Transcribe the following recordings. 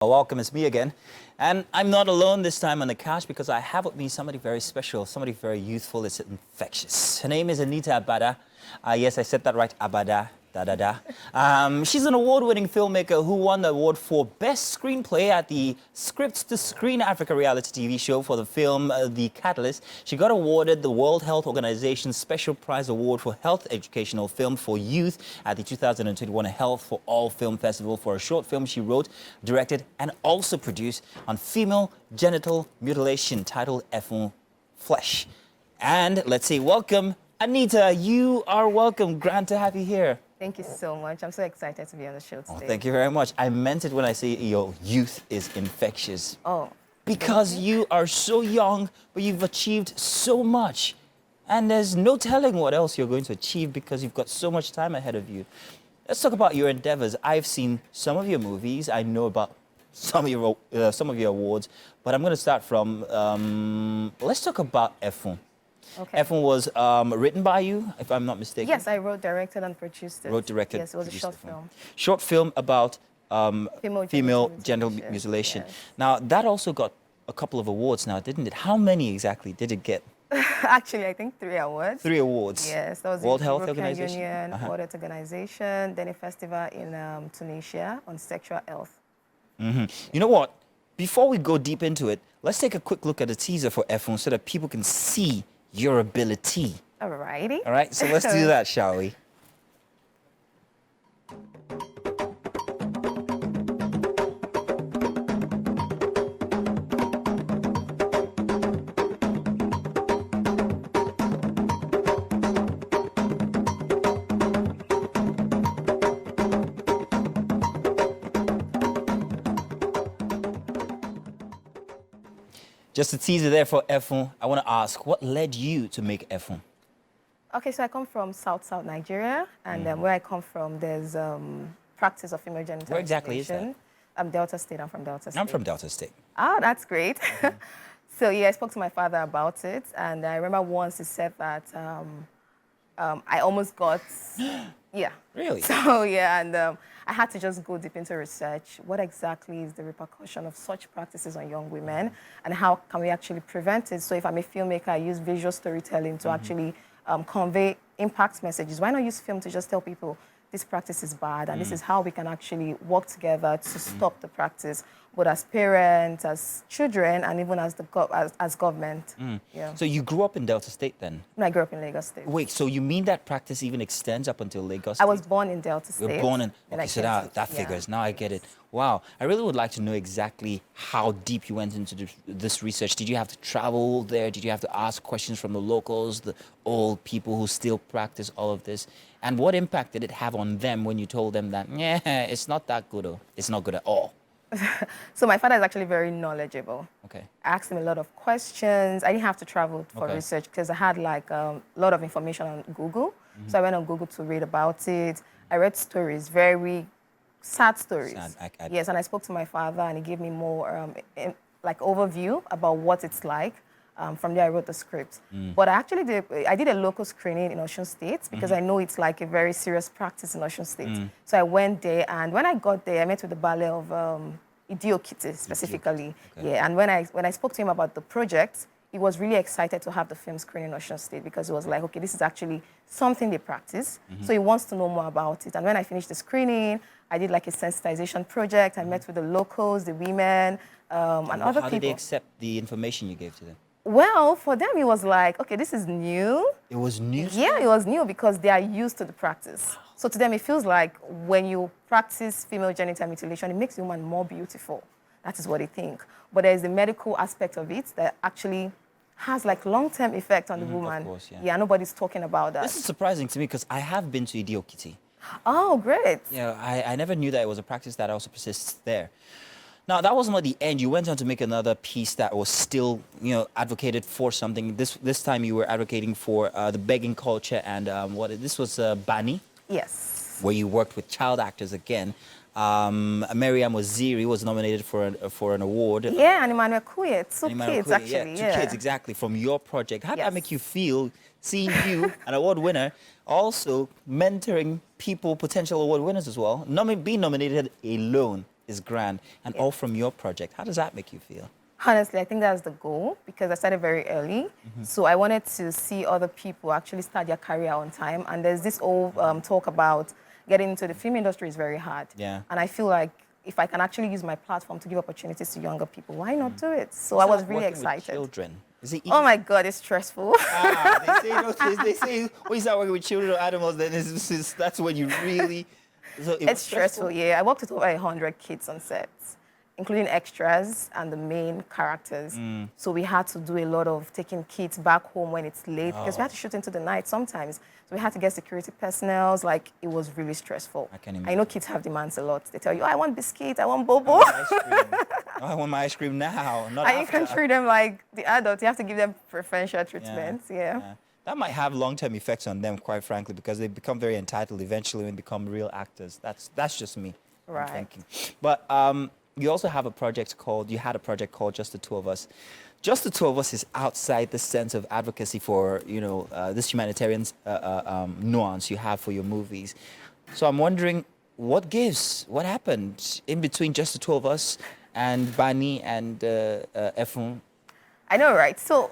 Welcome, it's me again. And I'm not alone this time on the couch because I have with me somebody very special, somebody very youthful, it's infectious. Her name is Anita Abada. Yes, I said that right, Abada. She's an award-winning filmmaker who won the award for Best Screenplay at the Scripts to Screen Africa reality TV show for the film The Catalyst. She got awarded the World Health Organization's Special Prize Award for Health Educational Film for Youth at the 2021 Health for All Film Festival for a short film she wrote, directed, and also produced on female genital mutilation titled Effon Flesh. And let's say welcome, Anita. You are welcome. Glad to have you here. Thank you so much. I'm so excited to be on the show today. Oh, thank you very much. I meant it when I say your youth is infectious. Oh. Because you are so young, but you've achieved so much. And there's no telling what else you're going to achieve because you've got so much time ahead of you. Let's talk about your endeavors. I've seen some of your movies. I know about some of your awards. But I'm going to start from, let's talk about Effon. Okay. Effon was written by you, if I'm not mistaken. Yes, I wrote, directed, and produced it. Wrote, directed, yes, it was a short film. Short film about female genital mutilation. mutilation. Yes. Now, that also got a couple of awards now, didn't it? How many exactly did it get? Actually, I think 3 awards. 3 awards. Yes, that was World the Health European Organization? Union, World Health Organization, then a festival in Tunisia on sexual health. Mm-hmm. You know what? Before we go deep into it, let's take a quick look at the teaser for Effon so that people can see your ability. Alrighty. All right, so let's do that, shall we? Just a teaser there for Effon. I want to ask, what led you to make Effon? Okay, so I come from South Nigeria, and where I come from, there's practice of female genital Where exactly is mutilation. I'm Delta State. I'm from Delta State. I'm from Delta State. Oh, that's great. So yeah, I spoke to my father about it, and I remember once he said that I almost got, yeah. Really? So yeah, and I had to just go deep into research. What exactly is the repercussion of such practices on young women, and how can we actually prevent it? So if I'm a filmmaker, I use visual storytelling to actually convey impact messages. Why not use film to just tell people this practice is bad, and this is how we can actually work together to stop the practice, both as parents, as children, and even as as government. Yeah. So you grew up in Delta State then? No, I grew up in Lagos State. Wait, so you mean that practice even extends up until Lagos State? I was born in Delta State. You were born in... then Okay, I so came now to- that yeah. figures. Now I get it. Wow. I really would like to know exactly how deep you went into this research. Did you have to travel there? Did you have to ask questions from the locals, the old people who still practice all of this? And what impact did it have on them when you told them that, yeah, it's not that good, or it's not good at all? So my father is actually very knowledgeable. Okay. I asked him a lot of questions. I didn't have to travel for Okay. research because I had like a lot of information on Google. So I went on Google to read about it. I read stories, very sad stories. Sad. Yes, and I spoke to my father, and he gave me more like overview about what it's like. From there, I wrote the script. But I did a local screening in Osun State because I know it's like a very serious practice in Osun State. So I went there, and when I got there, I met with the ballet of Idiokiti specifically. Okay. Yeah, and when I spoke to him about the project, he was really excited to have the film screen in Osun State because he was like, okay, this is actually something they practice. So he wants to know more about it. And when I finished the screening, I did like a sensitization project. I met with the locals, the women, and other How people. did they accept the information you gave to them? Well, for them, it was like, okay, this is new. It was news? Yeah, it was new because they are used to the practice. So to them, it feels like when you practice female genital mutilation, it makes the woman more beautiful. That is what they think. But there's the medical aspect of it that actually has like long-term effect on the woman. Of course, yeah. Yeah, nobody's talking about that. This is surprising to me because I have been to Idiokiti. Oh, great. Yeah, I never knew that it was a practice that also persists there. Now, that wasn't the end. You went on to make another piece that was still, advocated for something. This time you were advocating for the begging culture and this was Bani, Yes. where you worked with child actors again. Mariam Waziri was nominated for an award. Yeah, and Emmanuel Couye, two Emmanuel kids Couye, actually. Yeah, 2 kids, exactly, from your project. How did that Yes. make you feel, seeing you, an award winner, also mentoring people, potential award winners as well, being nominated alone? is grand, and all from your project. How does that make you feel? Honestly, I think that's the goal because I started very early. So I wanted to see other people actually start their career on time. And there's this old talk about getting into the film industry is very hard. Yeah. And I feel like if I can actually use my platform to give opportunities to younger people, why not do it? So I was really Working with excited. children. Is it easy? Oh my God, it's stressful. They say when you start working with children or animals, then that's when you really. So it was It's stressful, yeah. I worked with over 100 kids on sets, including extras and the main characters. So we had to do a lot of taking kids back home when it's late because we had to shoot into the night sometimes. So we had to get security personnel. Like, it was really stressful. I can I imagine. know kids have demands a lot. They tell you, oh, I want biscuits, I want bobo. Ice cream. I want my ice cream now, not And you after. can treat them like the adults. You have to give them preferential treatment. Yeah. That might have long-term effects on them, quite frankly, because they become very entitled eventually when they become real actors. That's just me. I'm Right. thinking. But you also have a project called, you had a project called Just the Two of Us. Just the Two of Us is outside the sense of advocacy for, this humanitarian nuance you have for your movies. So I'm wondering, what gives? What happened in between Just the Two of Us and Bani and Efun? I know, right? So,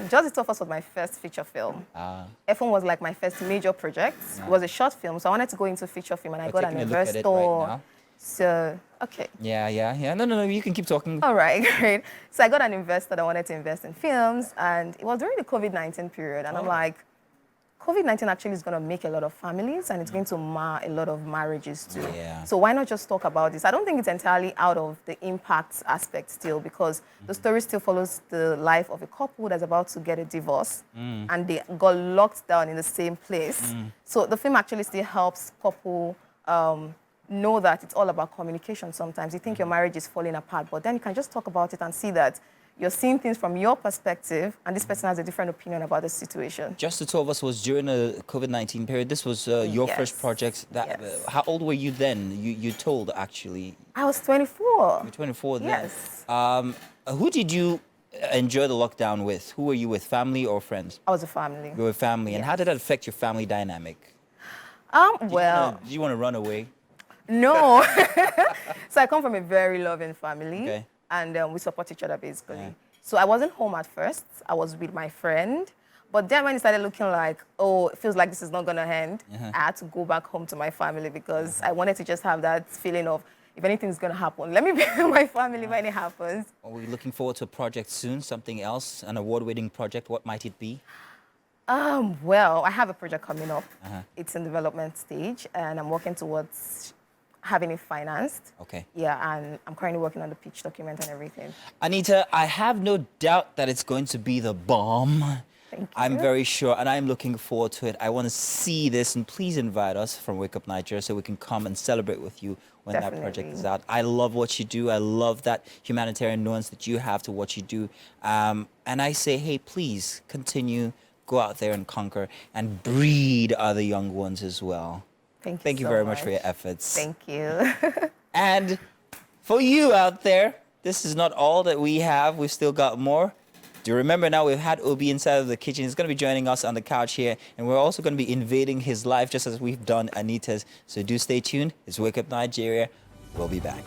Just the Two of Us was my first feature film. F1 was like my first major project. It was a short film, so I wanted to go into feature film, and I We're got an taking a look at investor. it right now. So, okay. Yeah. No, you can keep talking. All right, great. So I got an investor that wanted to invest in films, and it was during the COVID-19 period. And I'm like, COVID-19 actually is going to make a lot of families, and it's going to mar a lot of marriages too. Yeah. So why not just talk about this? I don't think it's entirely out of the impact aspect still, because the story still follows the life of a couple that's about to get a divorce, and they got locked down in the same place. So the film actually still helps couple know that it's all about communication sometimes. You think your marriage is falling apart, but then you can just talk about it and see that you're seeing things from your perspective, and this person has a different opinion about the situation. Just the Two of Us was during the COVID-19 period. This was your Yes. first project. Yes. How old were you then? You told, actually. I was 24. You're 24 then. Yes. Who did you enjoy the lockdown with? Who were you with, family or friends? I was a family. You were family. And how did that affect your family dynamic? Well, Did you want to run away? no. So I come from a very loving family, Okay. and we support each other basically. Yeah. So I wasn't home at first. I was with my friend. But then when it started looking like, oh, it feels like this is not going to end, I had to go back home to my family because I wanted to just have that feeling of, if anything's going to happen, let me be with my family when it happens. Are we looking forward to a project soon? Something else? An award-winning project? What might it be? Well, I have a project coming up. It's in development stage, and I'm working towards having it financed. Okay. Yeah, and I'm currently working on the pitch document and everything. Anita, I have no doubt that it's going to be the bomb. Thank you. I'm very sure, and I'm looking forward to it. I want to see this, and please invite us from Wake Up Nigeria so we can come and celebrate with you when that project Definitely. is out. I love what you do. I love that humanitarian nuance that you have to what you do. And I say, hey, please continue, go out there and conquer and breed other young ones as well. Thank you you so very much for your efforts. Thank you. And for you out there, this is not all that we have. We've still got more. Do you remember now we've had Obi inside of the kitchen. He's going to be joining us on the couch here. And we're also going to be invading his life just as we've done Anita's. So do stay tuned. It's Wake Up Nigeria. We'll be back.